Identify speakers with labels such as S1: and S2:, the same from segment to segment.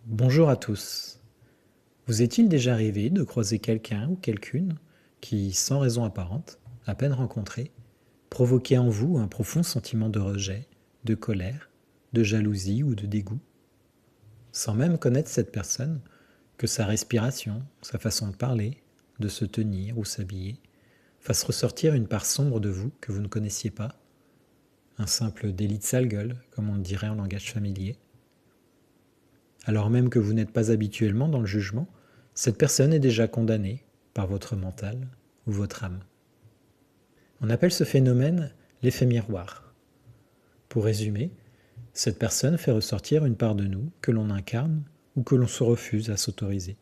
S1: Bonjour à tous. Vous est-il déjà arrivé de croiser quelqu'un ou quelqu'une qui, sans raison apparente, à peine rencontré, provoquait en vous un profond sentiment de rejet, de colère, de jalousie ou de dégoût? Sans même connaître cette personne, que sa respiration, sa façon de parler, de se tenir ou s'habiller, fasse ressortir une part sombre de vous que vous ne connaissiez pas, un simple délit de sale gueule, comme on le dirait en langage familier. Alors même que vous n'êtes pas habituellement dans le jugement, cette personne est déjà condamnée par votre mental ou votre âme. On appelle ce phénomène l'effet miroir. Pour résumer, cette personne fait ressortir une part de nous que l'on incarne ou que l'on se refuse à s'autoriser.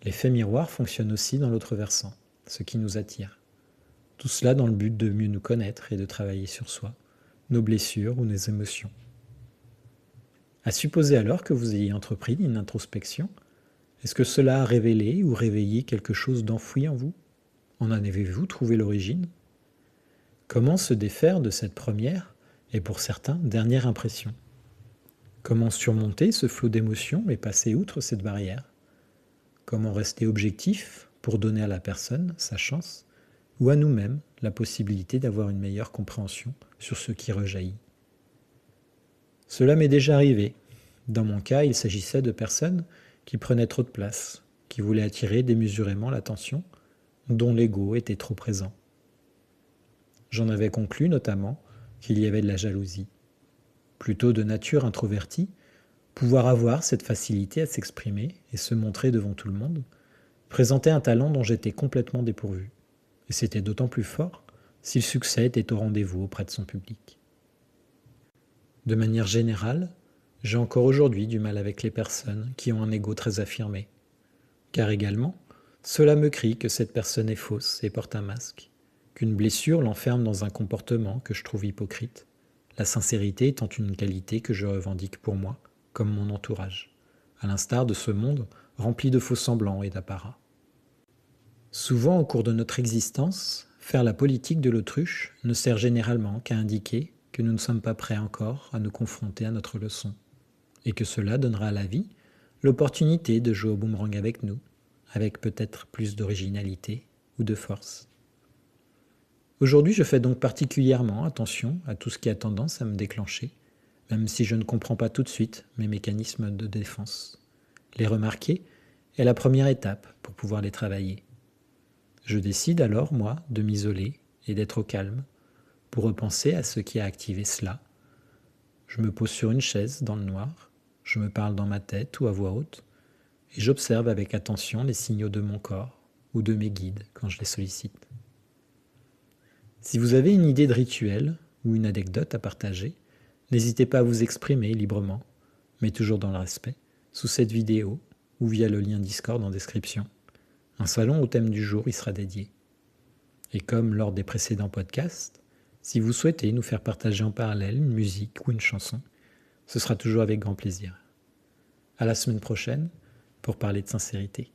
S1: L'effet miroir fonctionne aussi dans l'autre versant, ce qui nous attire. Tout cela dans le but de mieux nous connaître et de travailler sur soi, nos blessures ou nos émotions. À supposer alors que vous ayez entrepris une introspection, est-ce que cela a révélé ou réveillé quelque chose d'enfoui en vous? En avez-vous trouvé l'origine? Comment se défaire de cette première, et pour certains, dernière impression? Comment surmonter ce flot d'émotions et passer outre cette barrière? Comment rester objectif pour donner à la personne sa chance, ou à nous-mêmes la possibilité d'avoir une meilleure compréhension sur ce qui rejaillit? Cela m'est déjà arrivé. Dans mon cas, il s'agissait de personnes qui prenaient trop de place, qui voulaient attirer démesurément l'attention, dont l'ego était trop présent. J'en avais conclu notamment qu'il y avait de la jalousie. Plutôt de nature introvertie, pouvoir avoir cette facilité à s'exprimer et se montrer devant tout le monde présentait un talent dont j'étais complètement dépourvu. Et c'était d'autant plus fort si le succès était au rendez-vous auprès de son public. De manière générale, j'ai encore aujourd'hui du mal avec les personnes qui ont un ego très affirmé. Car également, cela me crie que cette personne est fausse et porte un masque, qu'une blessure l'enferme dans un comportement que je trouve hypocrite, la sincérité étant une qualité que je revendique pour moi, comme mon entourage, à l'instar de ce monde rempli de faux semblants et d'apparats. Souvent au cours de notre existence, faire la politique de l'autruche ne sert généralement qu'à indiquer que nous ne sommes pas prêts encore à nous confronter à notre leçon, et que cela donnera à la vie l'opportunité de jouer au boomerang avec nous, avec peut-être plus d'originalité ou de force. Aujourd'hui, je fais donc particulièrement attention à tout ce qui a tendance à me déclencher, même si je ne comprends pas tout de suite mes mécanismes de défense. Les remarquer est la première étape pour pouvoir les travailler. Je décide alors, moi, de m'isoler et d'être au calme pour repenser à ce qui a activé cela. Je me pose sur une chaise dans le noir, je me parle dans ma tête ou à voix haute, et j'observe avec attention les signaux de mon corps ou de mes guides quand je les sollicite. Si vous avez une idée de rituel ou une anecdote à partager, n'hésitez pas à vous exprimer librement, mais toujours dans le respect, sous cette vidéo ou via le lien Discord en description. Un salon au thème du jour y sera dédié. Et comme lors des précédents podcasts, si vous souhaitez nous faire partager en parallèle une musique ou une chanson, ce sera toujours avec grand plaisir. À la semaine prochaine pour parler de sincérité.